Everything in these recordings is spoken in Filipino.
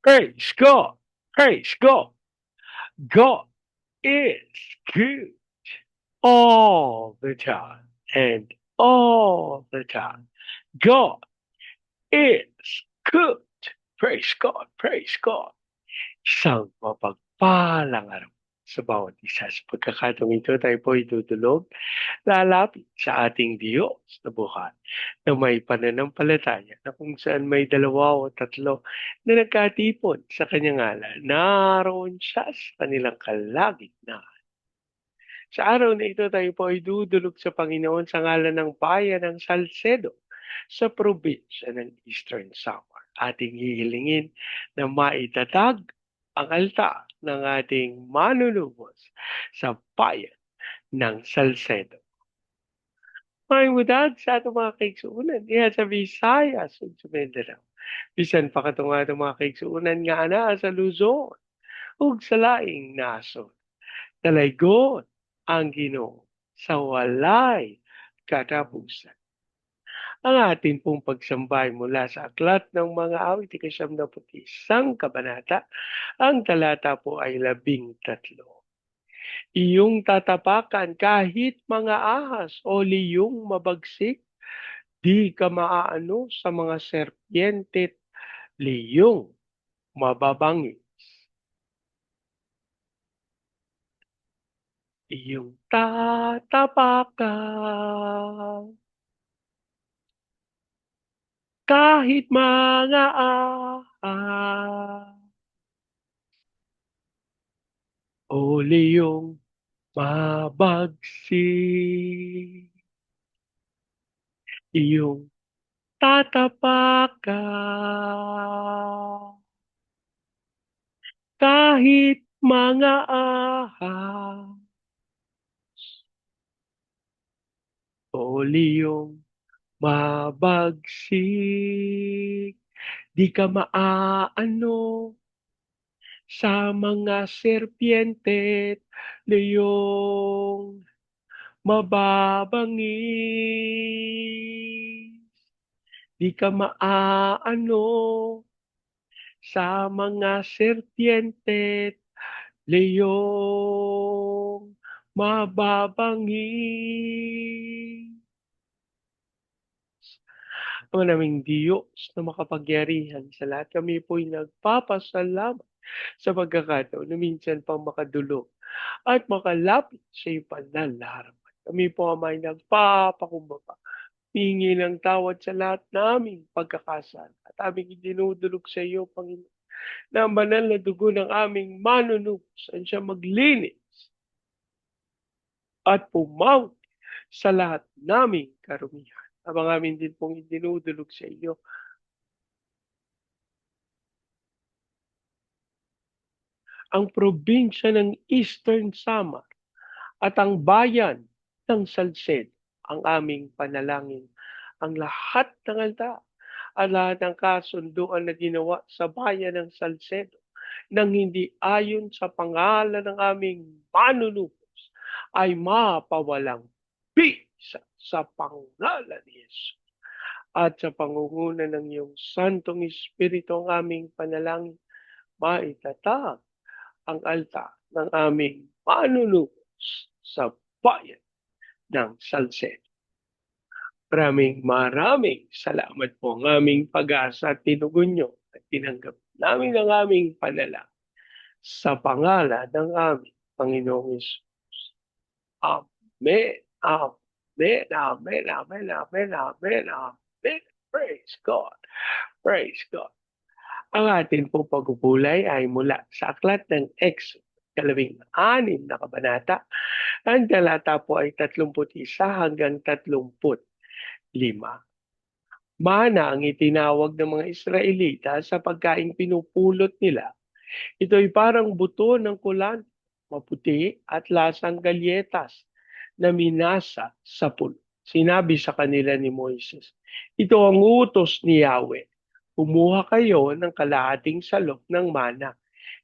Praise God. Praise God. God is good all the time and all the time. God is good. Praise God. Praise God. Isang mapagpalang araw sa bawat isa. Sa pagkakataong ito, tayo po itutulog, lalapit sa ating Diyos na buhay na may pananampalataya na kung saan may dalawa o tatlo na nagkatipon sa kanyang ngalan, naroon siya sa kanilang kalagitnaan. Sa araw na ito, tayo po ay dudulog sa Panginoon sa ngalan ng bayan ng Salcedo sa probinsya ng Eastern Samar. Ating hihilingin na maitatag ang altar ng ating manunubos sa bayan ng Salcedo. May mudag sa atong mga kaigsuunan diha sa Visayas ug sa Mindanao. Bisan pa katong atong mga kaigsuunan nga anaa sa Luzon ug sa laing nasod. Dalaygon ang Ginoo sa walay katapusan. Ang atin pong pagsambay mula sa aklat ng mga awit, ikasyam na putisang kabanata, ang talata po ay 13. Iyong tatapakan kahit mga ahas o liyong mabagsik, di ka maaano sa mga serpiente, liyong mababangis. Iyong tatapakan kahit mga ahas o liyong mabagsik. Iyong tatapakan kahit mga ahas o liyong mabagsik. Di ka maaano sa mga serpiente, leyong mababangis. Di ka maaano sa mga serpiente, leyong mababangis. Ama naming Diyos na makapangyarihan sa lahat, kami po'y nagpapasalamat sa pagkakataon na minsan pang makadulog at makalapit sa iyong panlalaman. Kami po ay nagpapakumbaba. Hingi ng tawad sa lahat naming pagkakasala at aming idinudulog sa iyo, Panginoon, na ang banal na dugo ng aming manunubos ang siya maglinis at pumaw sa lahat naming karumihan. Abang amin din pong idinudulog sa iyo ang probinsya ng Eastern Samar at ang bayan ng Salcedo, ang aming panalangin, ang lahat ng alta at lahat ng kasunduan na ginawa sa bayan ng Salcedo nang hindi ayon sa pangalan ng aming manunubos ay mapawalang bisa sa pangalan ni Jesus. At sa pangunguna ng iyong Santong Espiritu ang aming panalangin, maitatag ang alta ng aming manunubos sa bayan ng Salcedo. Maraming salamat po ang aming pag-asa at tinugon nyo at tinanggap namin ang aming panalangin sa pangalan ng aming Panginoong Yesus. Amen. Amen. Amen. Amen. Amen. Amen. Amen. Praise God. Praise God. Ang atin pong pagpupulay ay mula sa aklat ng Exodus, 11 na kabanata. Ang talata po ay 31 hanggang 35. Mana ang itinawag ng mga Israelita sa pagkaing pinupulot nila. Ito ay parang buto ng kulan, maputi at lasang galyetas na minasa sa pulo. Sinabi sa kanila ni Moises, ito ang utos ni Yahweh. Kumuha kayo ng kalahating salop ng mana.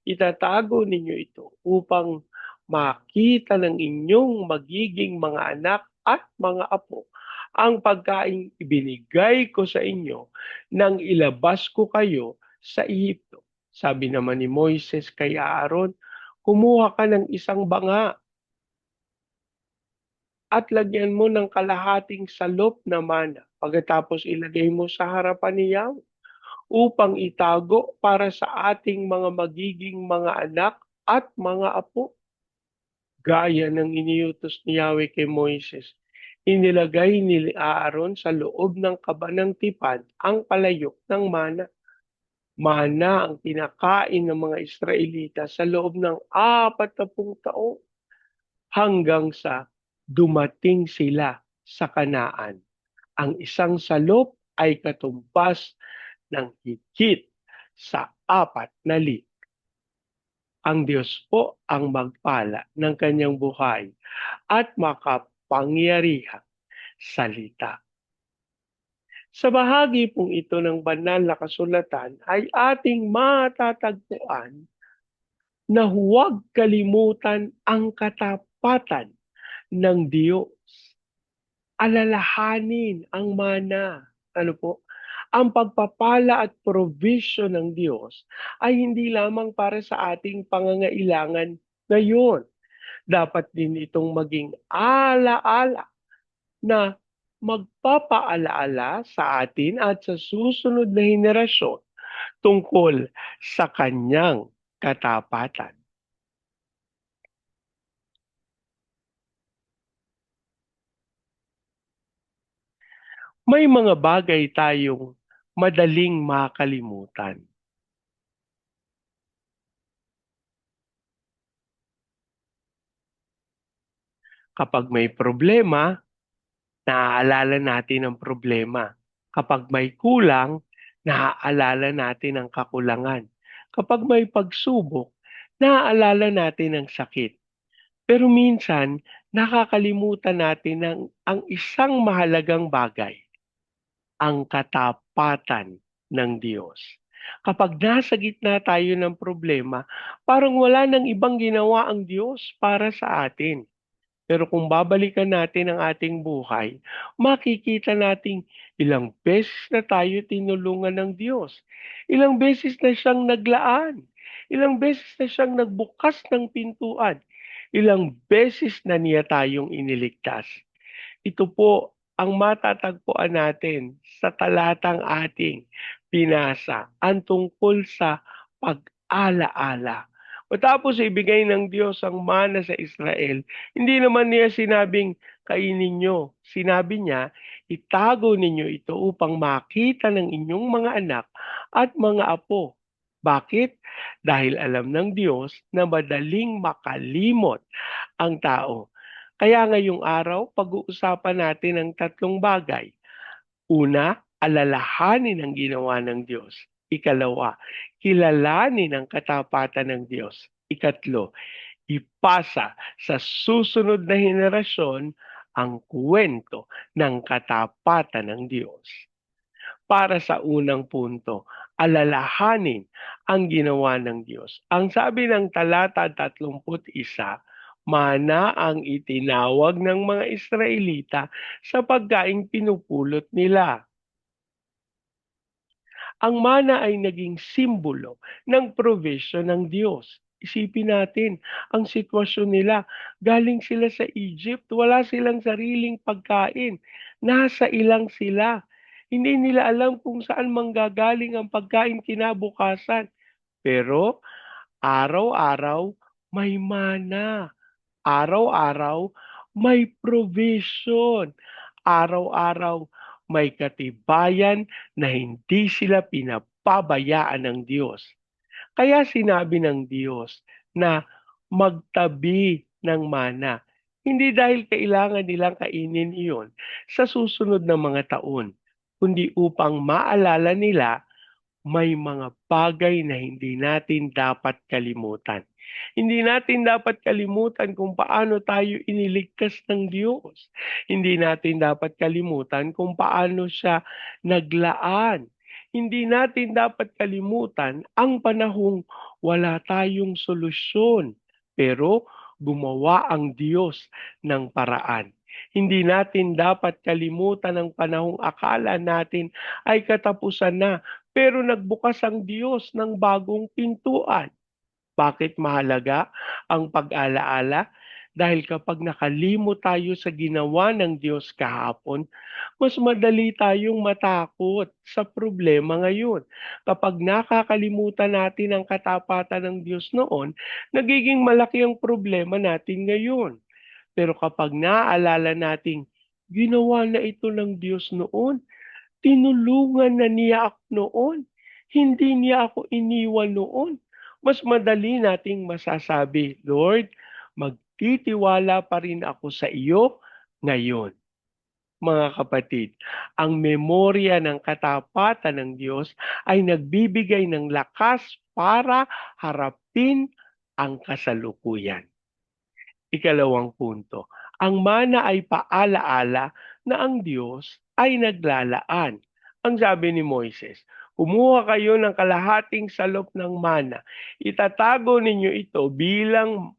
Itatago ninyo ito upang makita ng inyong magiging mga anak at mga apo ang pagkain ibinigay ko sa inyo nang ilabas ko kayo sa Ehipto. Sabi naman ni Moises kay Aaron, kumuha ka ng isang banga at lagyan mo ng kalahating salop na mana. Pagkatapos ilagay mo sa harapan ni Yahweh upang itago para sa ating mga magiging mga anak at mga apo. Gaya ng iniutos ni Yahweh kay Moises, inilagay ni Aaron sa loob ng kaba ng tipan ang palayok ng mana. Mana ang kinakain ng mga Israelita sa loob ng 40 taon hanggang sa dumating sila sa Kanaan. Ang isang salop ay katumbas ng higit sa 4 litro. Ang Diyos po ang magpala ng kanyang buhay at makapangyarihang salita. Sa bahagi pong ito ng banal na kasulatan ay ating matatagpuan na huwag kalimutan ang katapatan ng Diyos. Alalahanin ang mana. Ano po? Ang pagpapala at provision ng Diyos ay hindi lamang para sa ating pangangailangan ngayon. Dapat din itong maging alaala na magpapaalaala sa atin at sa susunod na henerasyon tungkol sa kanyang katapatan. May mga bagay tayong madaling makalimutan. Kapag may problema, naaalala natin ang problema. Kapag may kulang, naaalala natin ang kakulangan. Kapag may pagsubok, naaalala natin ang sakit. Pero minsan, nakakalimutan natin ang isang mahalagang bagay, ang katapatan ng Diyos. Kapag nasa gitna tayo ng problema, parang wala nang ibang ginawa ang Diyos para sa atin. Pero kung babalikan natin ang ating buhay, makikita nating ilang beses na tayo tinulungan ng Diyos. Ilang beses na siyang naglaan. Ilang beses na siyang nagbukas ng pintuan. Ilang beses na niya tayong iniligtas. Ito po ang matatagpuan natin sa talatang ating pinasa, ang tungkol sa pag-alaala. Matapos ibigay ng Diyos ang mana sa Israel, hindi naman niya sinabing kainin nyo. Sinabi niya, itago ninyo ito upang makita ng inyong mga anak at mga apo. Bakit? Dahil alam ng Diyos na madaling makalimot ang tao. Kaya ngayong araw, pag-uusapan natin ang 3 bagay. Una, alalahanin ang ginawa ng Diyos. Ikalawa, kilalanin ang katapatan ng Diyos. Ikatlo, ipasa sa susunod na henerasyon ang kwento ng katapatan ng Diyos. Para sa unang punto, alalahanin ang ginawa ng Diyos. Ang sabi ng talata 31, mana ang itinawag ng mga Israelita sa pagkaing pinupulot nila. Ang mana ay naging simbolo ng provision ng Diyos. Isipin natin ang sitwasyon nila. Galing sila sa Egypt, wala silang sariling pagkain. Nasa ilang sila. Hindi nila alam kung saan manggagaling ang pagkain kinabukasan. Pero araw-araw may mana. Araw-araw may provision. Araw-araw may katibayan na hindi sila pinapabayaan ng Diyos. Kaya sinabi ng Diyos na magtabi ng mana. Hindi dahil kailangan nilang kainin iyon sa susunod na mga taon, kundi upang maalala nila may mga bagay na hindi natin dapat kalimutan. Hindi natin dapat kalimutan kung paano tayo iniligtas ng Diyos. Hindi natin dapat kalimutan kung paano siya naglaan. Hindi natin dapat kalimutan ang panahong wala tayong solusyon. Pero gumawa ang Diyos ng paraan. Hindi natin dapat kalimutan ang panahong akala natin ay katapusan na pero nagbukas ang Diyos ng bagong pintuan. Bakit mahalaga ang pag-alaala? Dahil kapag nakalimot tayo sa ginawa ng Diyos kahapon, mas madali tayong matakot sa problema ngayon. Kapag nakakalimutan natin ang katapatan ng Diyos noon, nagiging malaki ang problema natin ngayon. Pero kapag naaalala nating ginawa na ito ng Diyos noon, tinulungan na niya ako noon. Hindi niya ako iniwan noon. Mas madali nating masasabi, Lord, magtitiwala pa rin ako sa iyo ngayon. Mga kapatid, ang memorya ng katapatan ng Diyos ay nagbibigay ng lakas para harapin ang kasalukuyan. Ikalawang punto, ang mana ay paalaala na ang Diyos ay naglalaan. Ang sabi ni Moises, kumuha kayo ng kalahating salop ng mana, itatago ninyo ito bilang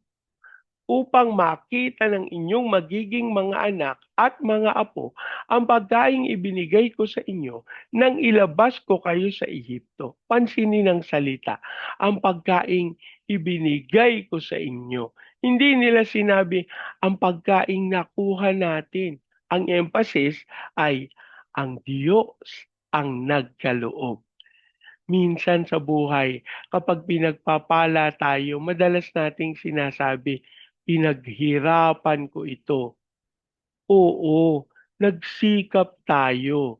upang makita ng inyong magiging mga anak at mga apo ang pagkaing ibinigay ko sa inyo nang ilabas ko kayo sa Ehipto. Pansinin ang salita, ang pagkaing ibinigay ko sa inyo. Hindi nila sinabi ang pagkaing nakuha natin. Ang emphasis ay ang Diyos ang nagkaloob. Minsan sa buhay, kapag pinagpapala tayo, madalas nating sinasabi, pinaghirapan ko ito. Oo, nagsikap tayo,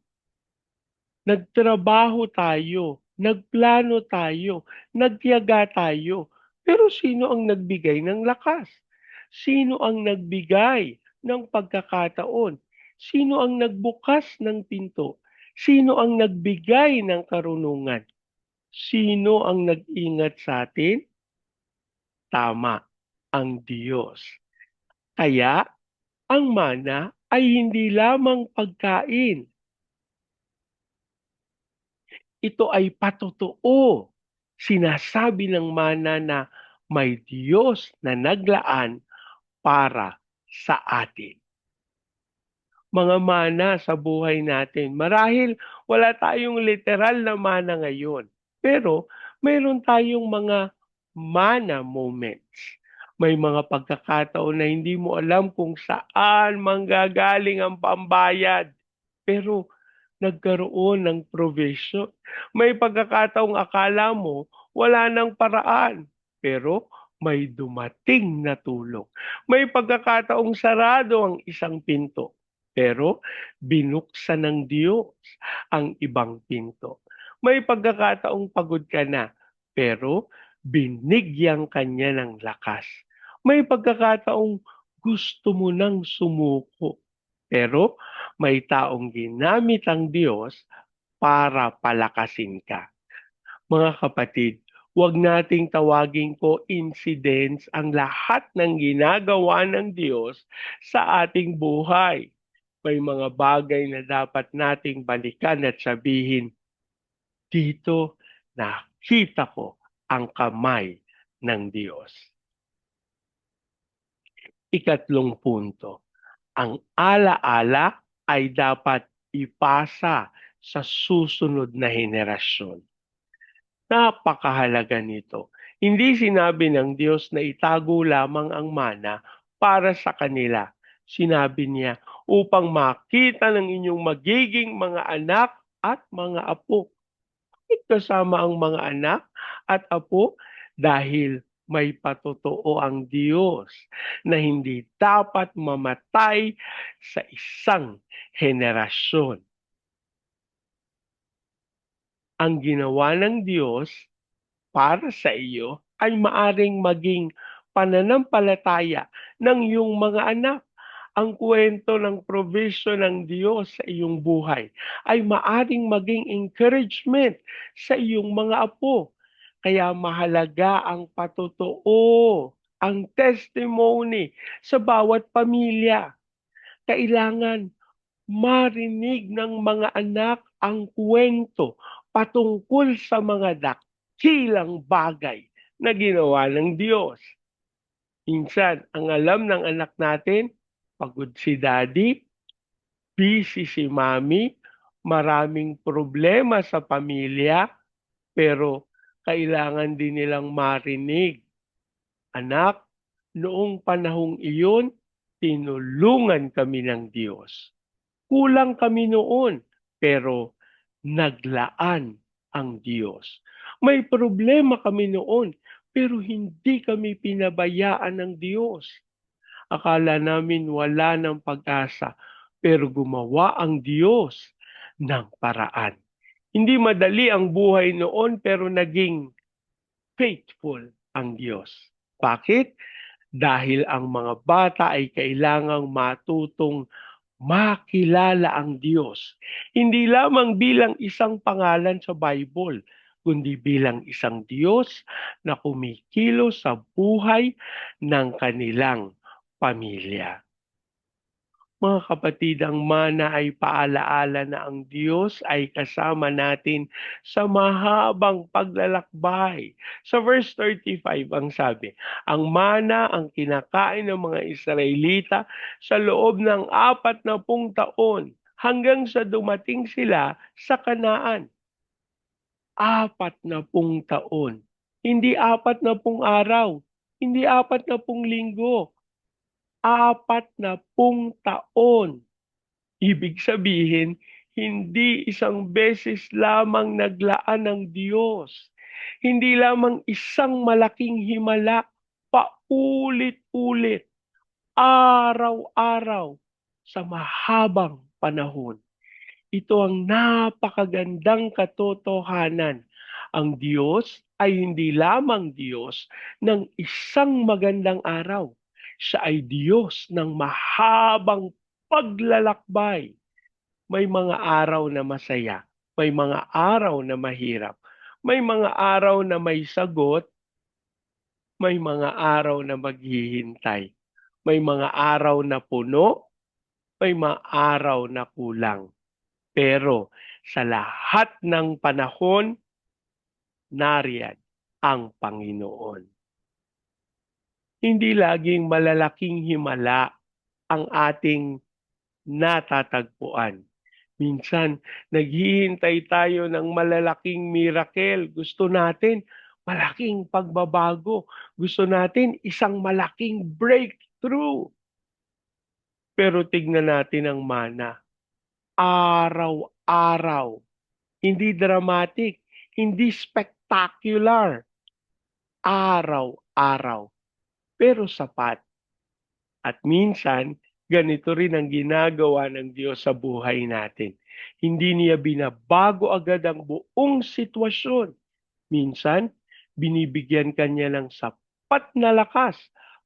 nagtrabaho tayo, nagplano tayo, nagtiyaga tayo. Pero sino ang nagbigay ng lakas? Sino ang nagbigay ng pagkakataon? Sino ang nagbukas ng pinto? Sino ang nagbigay ng karunungan? Sino ang nag-ingat sa atin? Tama, ang Diyos. Kaya ang mana ay hindi lamang pagkain. Ito ay patotoo. Sinasabi ng mana na may Diyos na naglaan para sa atin. Mga mana sa buhay natin. Marahil wala tayong literal na mana ngayon. Pero mayroon tayong mga mana moments. May mga pagkakataon na hindi mo alam kung saan manggagaling ang pambayad. Pero nagkaroon ng provision. May pagkakataong akala mo wala ng paraan. Pero may dumating na tulong. May pagkakataong sarado ang isang pinto. Pero binuksan ng Diyos ang ibang pinto. May pagkakataong pagod ka na, pero binigyan kanya ng lakas. May pagkakataong gusto mo nang sumuko, pero may taong ginamit ang Diyos para palakasin ka. Mga kapatid, huwag nating tawaging coincidence ang lahat ng ginagawa ng Diyos sa ating buhay. May mga bagay na dapat nating balikan at sabihin, dito nakita ko ang kamay ng Diyos. Ikatlong punto, ang alaala ay dapat ipasa sa susunod na henerasyon. Napakahalaga nito. Hindi sinabi ng Diyos na itago lamang ang mana para sa kanila. Sinabi niya, upang makita ng inyong magiging mga anak at mga apo. Kasama ang mga anak at apo dahil may patotoo ang Diyos na hindi dapat mamatay sa isang henerasyon. Ang ginawa ng Diyos para sa iyo ay maaring maging pananampalataya ng iyong mga anak. Ang kwento ng provision ng Diyos sa iyong buhay ay maaring maging encouragement sa iyong mga apo. Kaya mahalaga ang patotoo, ang testimony sa bawat pamilya. Kailangan marinig ng mga anak ang kwento patungkol sa mga dakilang bagay na ginawa ng Diyos. Minsan, ang alam ng anak natin, pagod si daddy, busy si mommy, maraming problema sa pamilya, pero kailangan din nilang marinig, "Anak, noong panahong iyon, tinulungan kami ng Diyos. Kulang kami noon, pero naglaan ang Diyos. May problema kami noon, pero hindi kami pinabayaan ng Diyos. Akala namin wala ng pag-asa, pero gumawa ang Diyos ng paraan." Hindi madali ang buhay noon, pero naging faithful ang Diyos. Bakit? Dahil ang mga bata ay kailangang matutong makilala ang Diyos. Hindi lamang bilang isang pangalan sa Bible, kundi bilang isang Diyos na kumikilos sa buhay ng kanilang pamilya. Mga kapatid, ang mana ay paalaala na ang Diyos ay kasama natin sa mahabang paglalakbay. Sa verse 35 ang sabi, ang mana ang kinakain ng mga Israelita sa loob ng 40 taon hanggang sa dumating sila sa Kanaan. 40 taon. Hindi 40 araw. Hindi 40 linggo. 40 taon. Ibig sabihin, hindi isang beses lamang naglaan ng Diyos. Hindi lamang isang malaking himala, paulit-ulit, araw-araw, sa mahabang panahon. Ito ang napakagandang katotohanan. Ang Diyos ay hindi lamang Diyos ng isang magandang araw. Siya ay Diyos ng mahabang paglalakbay. May mga araw na masaya, may mga araw na mahirap, may mga araw na may sagot, may mga araw na maghihintay, may mga araw na puno, may mga araw na kulang. Pero sa lahat ng panahon, nariyan ang Panginoon. Hindi laging malalaking himala ang ating natatagpuan. Minsan, naghihintay tayo ng malalaking miracle. Gusto natin malaking pagbabago. Gusto natin isang malaking breakthrough. Pero tignan natin ang mana. Araw-araw. Hindi dramatic. Hindi spectacular. Araw-araw. Pero sapat. At minsan, ganito rin ang ginagawa ng Diyos sa buhay natin. Hindi niya binabago agad ang buong sitwasyon. Minsan, binibigyan kanya ng sapat na lakas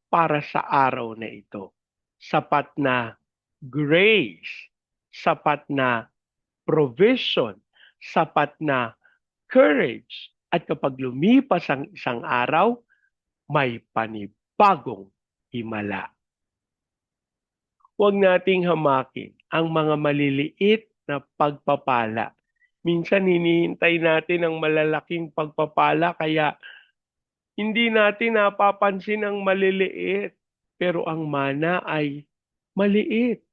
para sa araw na ito. Sapat na grace, sapat na provision, sapat na courage. At kapag lumipas ang isang araw, may panibagong himala. Huwag nating hamakin ang mga maliliit na pagpapala. Minsan hinihintay natin ang malalaking pagpapala kaya hindi natin napapansin ang maliliit. Pero ang mana ay maliit.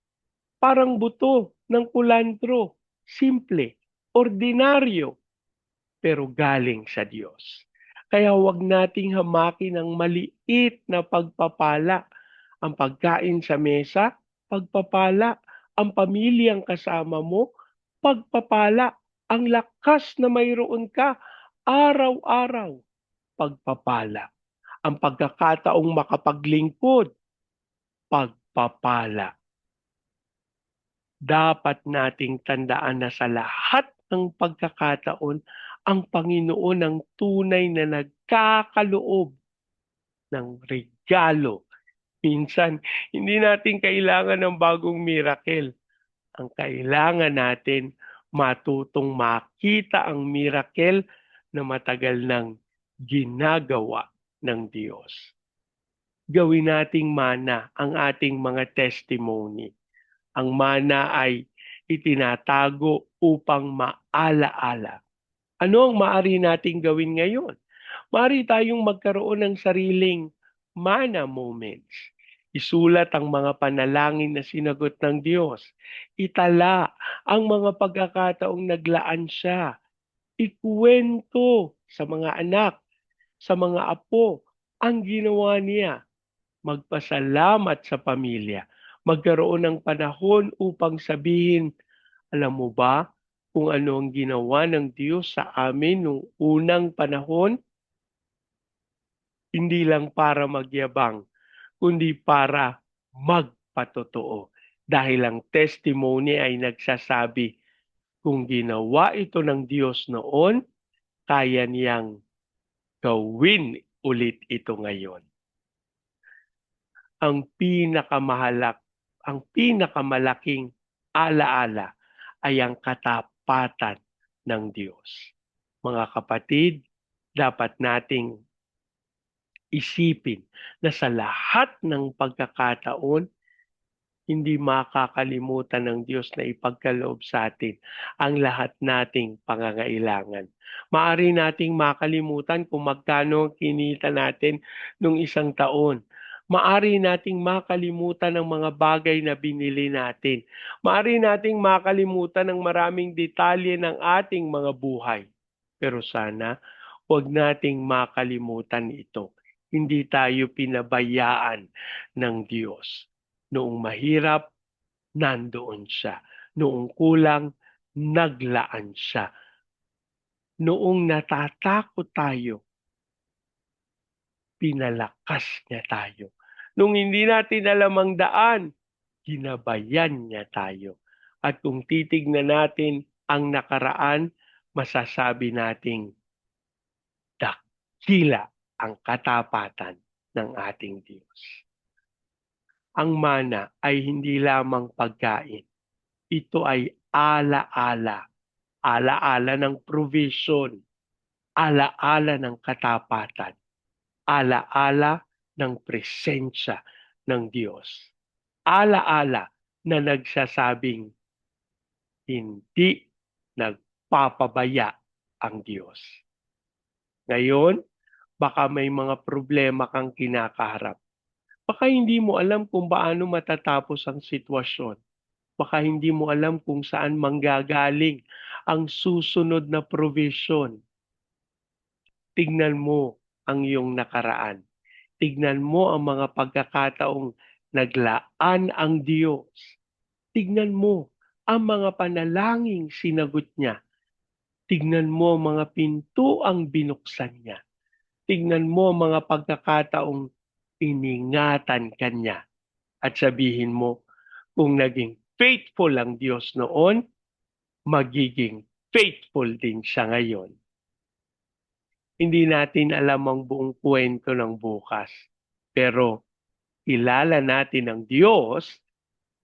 Parang buto ng kulantro. Simple, ordinaryo, pero galing sa Diyos. Kaya huwag nating hamakin ang maliit na pagpapala. Ang pagkain sa mesa, pagpapala. Ang pamilyang kasama mo, pagpapala. Ang lakas na mayroon ka, araw-araw, pagpapala. Ang pagkakataong makapaglingkod, pagpapala. Dapat nating tandaan na sa lahat ng pagkakataon, ang Panginoon ang tunay na nagkakaloob ng regalo. Minsan, hindi natin kailangan ng bagong miracle. Ang kailangan natin, matutong makita ang miracle na matagal nang ginagawa ng Diyos. Gawin nating mana ang ating mga testimony. Ang mana ay itinatago upang maalaala. Ano ang maaari nating gawin ngayon? Maaari tayong magkaroon ng sariling mana moments. Isulat ang mga panalangin na sinagot ng Diyos. Itala ang mga pagkakataong naglaan siya. Ikuwento sa mga anak, sa mga apo, ang ginawa niya. Magpasalamat sa pamilya. Magkaroon ng panahon upang sabihin, alam mo ba kung ano ang ginawa ng Diyos sa amin noong unang panahon? Hindi lang para magyabang, kundi para magpatotoo. Dahil ang testimony ay nagsasabi, kung ginawa ito ng Diyos noon, kaya niyang gawin ulit ito ngayon. Ang pinakamalaking alaala ay ang katapatan ng Diyos. Mga kapatid, dapat nating isipin na sa lahat ng pagkakataon, hindi makakalimutan ng Diyos na ipagkaloob sa atin ang lahat nating pangangailangan. Maari nating makalimutan kung magkano kinita natin nung isang taon. Maari nating makalimutan ang mga bagay na binili natin. Maari nating makalimutan ang maraming detalye ng ating mga buhay. Pero sana, huwag nating makalimutan ito. Hindi tayo pinabayaan ng Diyos. Noong mahirap, nandoon siya. Noong kulang, naglaan siya. Noong natatakot tayo, pinalakas niya tayo. Nung hindi natin alam ang daan, ginabayan niya tayo. At kung titignan natin ang nakaraan, masasabi nating dakila ang katapatan ng ating Diyos. Ang mana ay hindi lamang pagkain. Ito ay alaala. Alaala ng provision. Alaala ng katapatan. Alaala ng presensya ng Diyos. Alaala na nagsasabing hindi nagpapabaya ang Diyos. Ngayon, baka may mga problema kang kinakaharap. Baka hindi mo alam kung paano matatapos ang sitwasyon. Baka hindi mo alam kung saan manggagaling ang susunod na provision. Tignan mo ang iyong nakaraan. Tignan mo ang mga pagkakataong naglaan ang Diyos. Tignan mo ang mga panalangin sinagot niya. Tignan mo ang mga pinto ang binuksan niya. Tignan mo ang mga pagkakataong iningatan kanya. At sabihin mo, kung naging faithful ang Diyos noon, magiging faithful din siya ngayon. Hindi natin alam ang buong kwento ng bukas. Pero kilala natin ang Diyos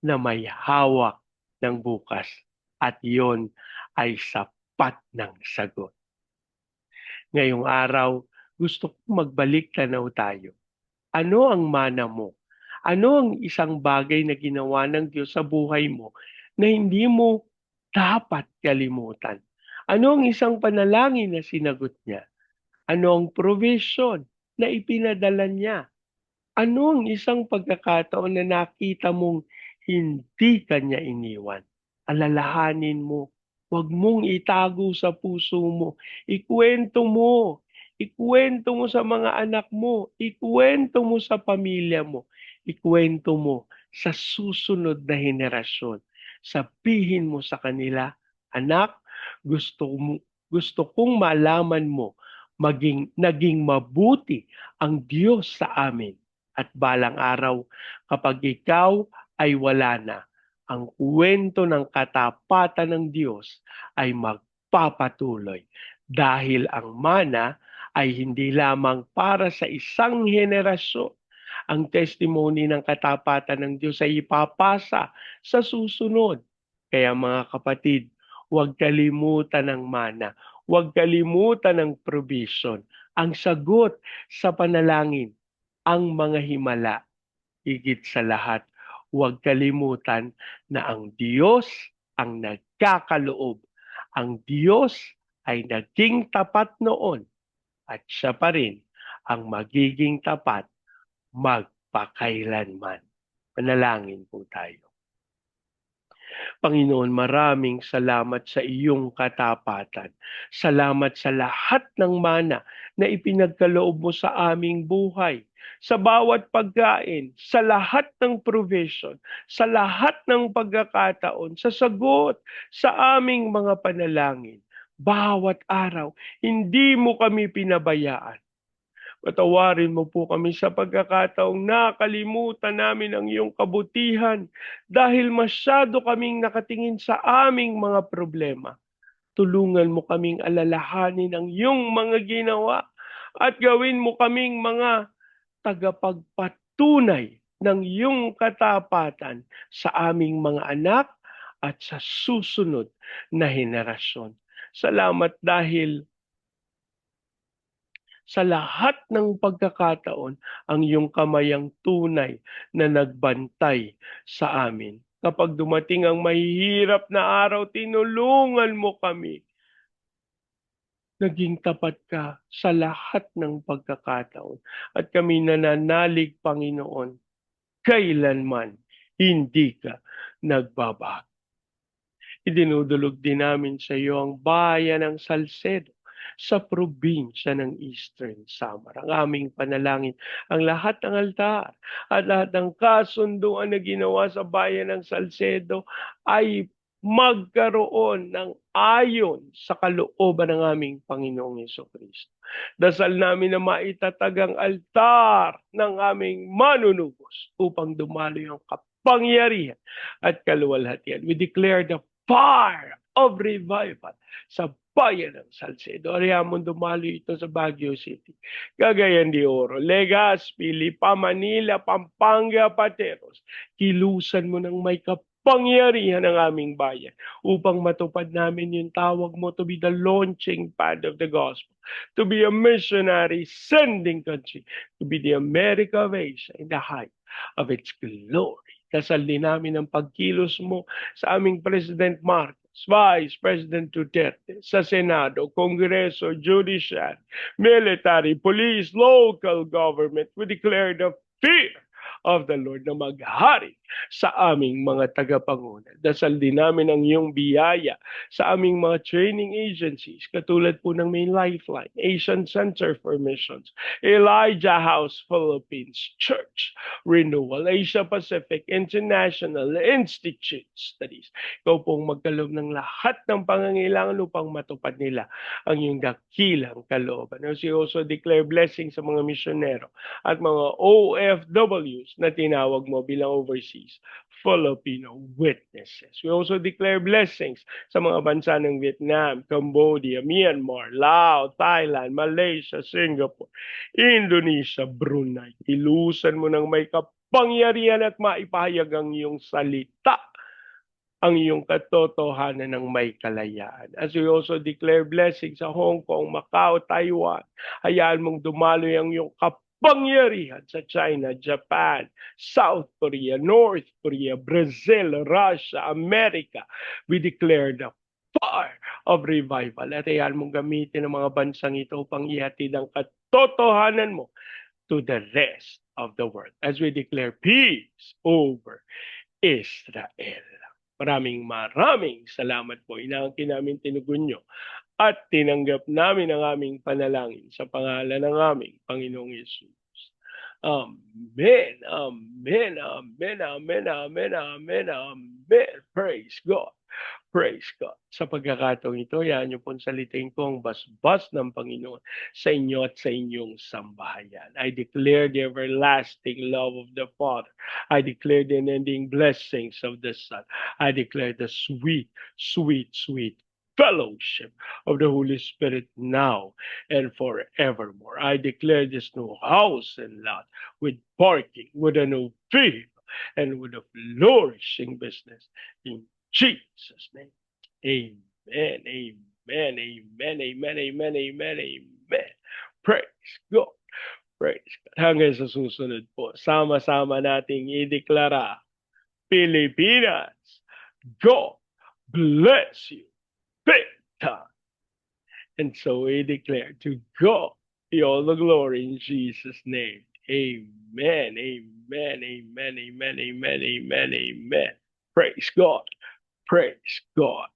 na may hawak ng bukas. At yon ay sapat ng sagot. Ngayong araw, gusto kong magbalik tanaw tayo. Ano ang mana mo? Ano ang isang bagay na ginawa ng Diyos sa buhay mo na hindi mo dapat kalimutan? Ano ang isang panalangin na sinagot niya? Ano ang provision na ipinadala niya? Ano ang isang pagkakataon na nakita mong hindi kanya iniwan? Alalahanin mo. Huwag mong itago sa puso mo. Ikwento mo. Ikwento mo sa mga anak mo. Ikwento mo sa pamilya mo. Ikwento mo sa susunod na henerasyon. Sabihin mo sa kanila, anak, gusto kong malaman mo naging mabuti ang Diyos sa amin. At balang araw, kapag ikaw ay wala na, ang kwento ng katapatan ng Diyos ay magpapatuloy. Dahil ang mana ay hindi lamang para sa isang henerasyon. Ang testimony ng katapatan ng Diyos ay ipapasa sa susunod. Kaya mga kapatid, huwag kalimutan ng mana. Huwag kalimutan ng provision. Ang sagot sa panalangin, ang mga himala. Higit sa lahat, huwag kalimutan na ang Diyos ang nagkakaloob. Ang Diyos ay naging tapat noon at siya pa rin ang magiging tapat magpapatuloy. magpakailanman. Manalangin po tayo. Panginoon, maraming salamat sa iyong katapatan. Salamat sa lahat ng mana na ipinagkaloob mo sa aming buhay. Sa bawat pagkain, sa lahat ng provision, sa lahat ng pagkakataon, sa sagot sa aming mga panalangin. Bawat araw, hindi mo kami pinabayaan. Patawarin mo po kami sa pagkakataong nakalimutan namin ang iyong kabutihan dahil masyado kaming nakatingin sa aming mga problema. Tulungan mo kaming alalahanin ang iyong mga ginawa at gawin mo kaming mga tagapagpatunay ng iyong katapatan sa aming mga anak at sa susunod na henerasyon. Salamat dahil sa lahat ng pagkakataon ang iyong kamayang tunay na nagbantay sa amin. Kapag dumating ang mahihirap na araw, tinulungan mo kami. Naging tapat ka sa lahat ng pagkakataon. At kami nananalig, Panginoon, kailanman hindi ka nagbabago. Idinudulog din namin sa iyo ang bayan ng Salcedo sa probinsya ng Eastern Samar. Ang aming panalangin, ang lahat ng altar at lahat ng kasunduan na ginawa sa bayan ng Salcedo ay magkaroon ng ayon sa kalooban ng aming Panginoong Jesucristo. Dasal namin na maitatag ang altar ng aming manunubos upang dumalo yung kapangyarihan at kaluwalhatian. We declare the fire of revival sa bayan ng Salcedo. Ariamon dumalo ito sa Baguio City, Cagayan de Oro, Legazpi, Lipa, Manila, Pampanga, Pateros. Kilusan mo ng may kapangyarihan ng aming bayan upang matupad namin yung tawag mo to be the launching pad of the gospel, to be a missionary sending country, to be the America of Asia in the height of its glory. Dasal din namin ang pagkilos mo sa aming President Marcos, Vice President Duterte, sa Senado, Kongreso, Judiciary, Military, Police, Local Government. We declare the fear of the Lord na maghari sa aming mga tagapanguna. Dasal din namin ang iyong biyaya sa aming mga training agencies, katulad po ng Main Lifeline, Asian Center for Missions, Elijah House Philippines Church, Renewal, Asia Pacific International Institute Studies. Ikaw pong magkaloob ng lahat ng pangangailangan upang matupad nila ang iyong dakilang kalooban. We also declare blessing sa mga misyonero at mga OFWs na tinawag mo bilang overseas Filipino witnesses. We also declare blessings sa mga bansa ng Vietnam, Cambodia, Myanmar, Laos, Thailand, Malaysia, Singapore, Indonesia, Brunei. Ilusan mo ng may kapangyarihan at maipahayag ang iyong salita, ang iyong katotohanan ng may kalayaan. As we also declare blessings sa Hong Kong, Macau, Taiwan, hayaan mong dumaloy ang iyong kapangyarihan sa China, Japan, South Korea, North Korea, Brazil, Russia, America. We declare the fire of revival. At hayaan mong gamitin ang mga bansang ito upang ihatid ang katotohanan mo to the rest of the world as we declare peace over Israel. Maraming salamat po. Inaangkin namin tinugon nyo at tinanggap namin ang aming panalangin sa pangalan ng aming Panginoong Yesus. Amen, amen, amen, amen, amen, amen, amen. Praise God. Praise God. Sa pagkakataong ito, yan yung pong salitain ko ang basbas ng Panginoon sa inyo at sa inyong sambahayan. I declare the everlasting love of the Father. I declare the unending blessings of the Son. I declare the sweet, sweet, sweet fellowship of the Holy Spirit now and forevermore. I declare this new house and lot with parking, with a new vehicle, and with a flourishing business. In Jesus' name. Amen. Amen. Amen. Amen. Amen. Amen. Amen. Praise God. Praise God. Hanggang sa susunod po, sama-sama nating ideklara, Pilipinas, God bless you. Big time. And so we declare to God be all the glory in Jesus' name. Amen. Amen. Amen. Amen. Amen. Amen. Amen. Praise God. Praise God.